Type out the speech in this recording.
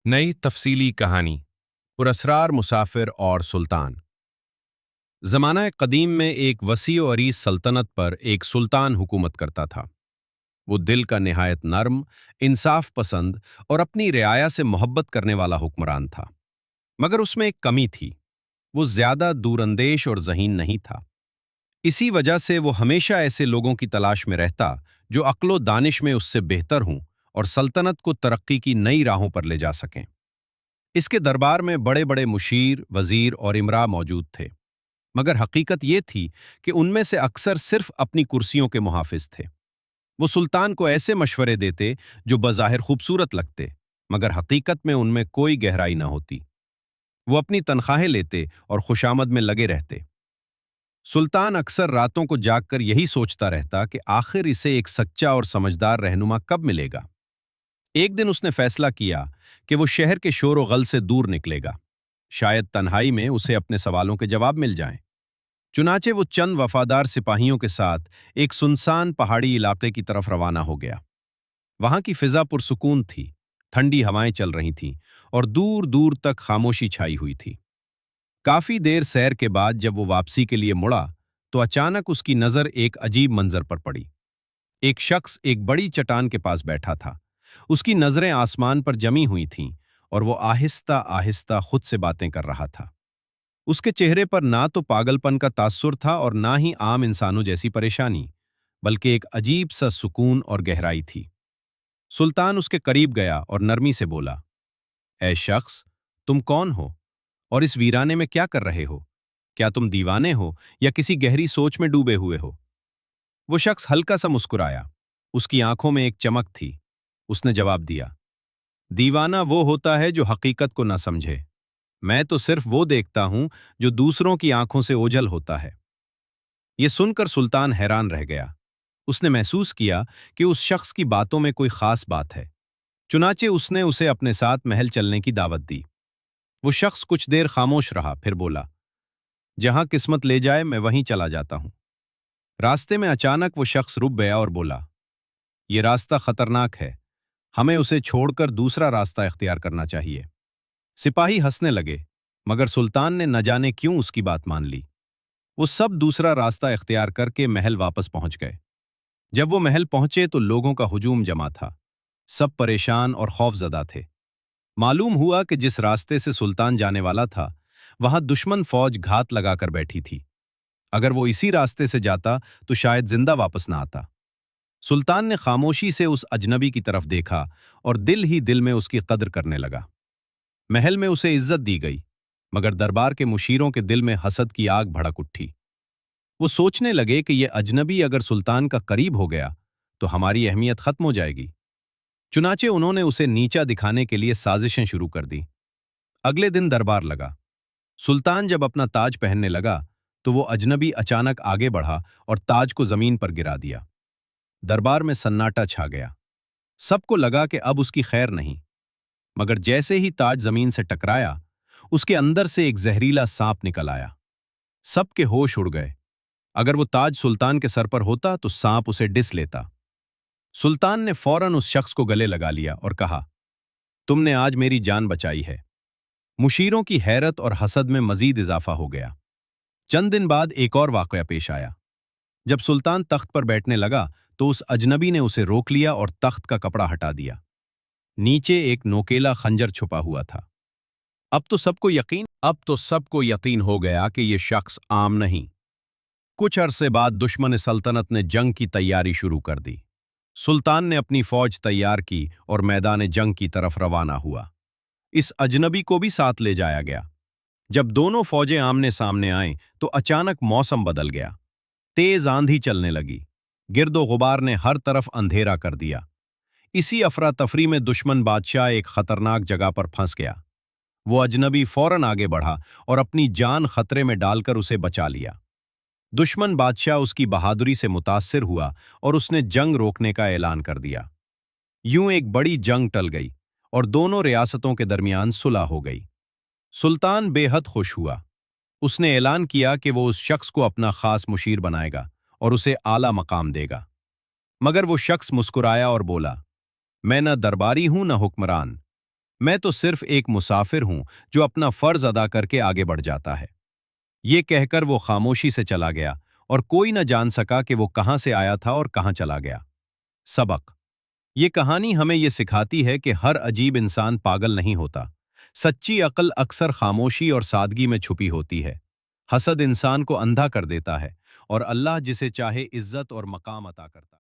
नई तफसीली कहानी। पुरस्रार मुसाफिर और सुल्तान। ज़माना कदीम में एक वसी व अरीज सल्तनत पर एक सुल्तान हुकूमत करता था। वो दिल का निहायत नर्म, इंसाफ पसंद और अपनी रियाया से मोहब्बत करने वाला हुक्मरान था। मगर उसमें एक कमी थी। वो ज्यादा दूरंदेश और ज़हीन नहीं था। इसी वजह से वो हमेशा ऐसे लोगों की तलाश में रहता जो अक्लो दानिश में उससे बेहतर हों और सल्तनत को तरक्की की नई राहों पर ले जा सकें। इसके दरबार में बड़े बड़े मुशीर, वजीर और इमरा मौजूद थे। मगर हकीकत ये थी कि उनमें से अक्सर सिर्फ अपनी कुर्सियों के मुहाफिज थे। वो सुल्तान को ऐसे मशवरे देते जो बज़ाहिर खूबसूरत लगते, मगर हकीकत में उनमें कोई गहराई न होती। वो अपनी तनख्वाहें लेते और खुशामद में लगे रहते। सुल्तान अक्सर रातों को जागकर यही सोचता रहता कि आखिर इसे एक सच्चा और समझदार रहनुमा कब मिलेगा। एक दिन उसने फैसला किया कि वो शहर के शोर व गल से दूर निकलेगा। शायद तन्हाई में उसे अपने सवालों के जवाब मिल जाएं। चुनाचे वो चंद वफादार सिपाहियों के साथ एक सुनसान पहाड़ी इलाके की तरफ रवाना हो गया। वहां की फिजा पुरसुकून थी, ठंडी हवाएं चल रही थीं और दूर दूर तक खामोशी छाई हुई थी। काफी देर सैर के बाद जब वो वापसी के लिए मुड़ा, तो अचानक उसकी नजर एक अजीब मंजर पर पड़ी। एक शख्स एक बड़ी चट्टान के पास बैठा था। उसकी नजरें आसमान पर जमी हुई थीं और वो आहिस्ता आहिस्ता खुद से बातें कर रहा था। उसके चेहरे पर ना तो पागलपन का तासुर था और ना ही आम इंसानों जैसी परेशानी, बल्कि एक अजीब सा सुकून और गहराई थी। सुल्तान उसके करीब गया और नरमी से बोला, ऐ शख्स, तुम कौन हो और इस वीराने में क्या कर रहे हो? क्या तुम दीवाने हो या किसी गहरी सोच में डूबे हुए हो? वो शख्स हल्का सा मुस्कुराया। उसकी आंखों में एक चमक थी। उसने जवाब दिया, दीवाना वो होता है जो हकीकत को ना समझे। मैं तो सिर्फ वो देखता हूं जो दूसरों की आंखों से ओझल होता है। ये सुनकर सुल्तान हैरान रह गया। उसने महसूस किया कि उस शख्स की बातों में कोई खास बात है। चुनाचे उसने उसे अपने साथ महल चलने की दावत दी। वो शख्स कुछ देर खामोश रहा, फिर बोला, जहां किस्मत ले जाए मैं वहीं चला जाता हूं। रास्ते में अचानक वो शख्स रुक गया और बोला, ये रास्ता खतरनाक है, हमें उसे छोड़कर दूसरा रास्ता इख्तियार करना चाहिए। सिपाही हंसने लगे, मगर सुल्तान ने न जाने क्यों उसकी बात मान ली। वो सब दूसरा रास्ता इख्तियार करके महल वापस पहुंच गए। जब वो महल पहुंचे तो लोगों का हुजूम जमा था। सब परेशान और खौफजदा थे। मालूम हुआ कि जिस रास्ते से सुल्तान जाने वाला था, वहां दुश्मन फौज घात लगाकर बैठी थी। अगर वो इसी रास्ते से जाता तो शायद जिंदा वापस ना आता। सुल्तान ने खामोशी से उस अजनबी की तरफ देखा और दिल ही दिल में उसकी कद्र करने लगा। महल में उसे इज्जत दी गई, मगर दरबार के मुशीरों के दिल में हसद की आग भड़क उठी। वो सोचने लगे कि ये अजनबी अगर सुल्तान का करीब हो गया तो हमारी अहमियत खत्म हो जाएगी। चुनाचे उन्होंने उसे नीचा दिखाने के लिए साजिशें शुरू कर दी। अगले दिन दरबार लगा। सुल्तान जब अपना ताज पहनने लगा तो वो अजनबी अचानक आगे बढ़ा और ताज को जमीन पर गिरा दिया। दरबार में सन्नाटा छा गया। सबको लगा कि अब उसकी खैर नहीं। मगर जैसे ही ताज जमीन से टकराया, उसके अंदर से एक जहरीला सांप निकल आया। सबके होश उड़ गए। अगर वो ताज सुल्तान के सर पर होता तो सांप उसे डिस लेता। सुल्तान ने फौरन उस शख्स को गले लगा लिया और कहा, तुमने आज मेरी जान बचाई है। मुशीरों की हैरत और हसद में मजीद इजाफा हो गया। चंद दिन बाद एक और वाकया पेश आया। जब सुल्तान तख्त पर बैठने लगा तो उस अजनबी ने उसे रोक लिया और तख्त का कपड़ा हटा दिया। नीचे एक नोकेला खंजर छुपा हुआ था। अब तो सबको यकीन हो गया कि यह शख्स आम नहीं। कुछ अरसे बाद दुश्मन सल्तनत ने जंग की तैयारी शुरू कर दी। सुल्तान ने अपनी फौज तैयार की और मैदान जंग की तरफ रवाना हुआ। इस अजनबी को भी साथ ले जाया गया। जब दोनों फौजें आमने सामने आईं तो अचानक मौसम बदल गया। तेज आंधी चलने लगी। गिरदो गुबार ने हर तरफ अंधेरा कर दिया। इसी अफरा तफरी में दुश्मन बादशाह एक खतरनाक जगह पर फंस गया। वो अजनबी फौरन आगे बढ़ा और अपनी जान खतरे में डालकर उसे बचा लिया। दुश्मन बादशाह उसकी बहादुरी से मुतासिर हुआ और उसने जंग रोकने का ऐलान कर दिया। यूं एक बड़ी जंग टल गई और दोनों रियासतों के दरमियान सुलह हो गई। सुल्तान बेहद खुश हुआ। उसने ऐलान किया कि वो उस शख्स को अपना खास मुशीर बनाएगा और उसे आला मकाम देगा। मगर वो शख्स मुस्कुराया और बोला, मैं न दरबारी हूं न हुक्मरान। میں تو صرف ایک مسافر ہوں جو اپنا فرض ادا کر کے آگے بڑھ جاتا ہے۔ یہ کہہ کر وہ خاموشی سے چلا گیا اور کوئی نہ جان سکا کہ وہ کہاں سے آیا تھا اور کہاں چلا گیا۔ سبق: یہ کہانی ہمیں یہ سکھاتی ہے کہ ہر عجیب انسان پاگل نہیں ہوتا۔ سچی عقل اکثر خاموشی اور سادگی میں چھپی ہوتی ہے۔ حسد انسان کو اندھا کر دیتا ہے اور اللہ جسے چاہے عزت اور مقام عطا کرتا ہے۔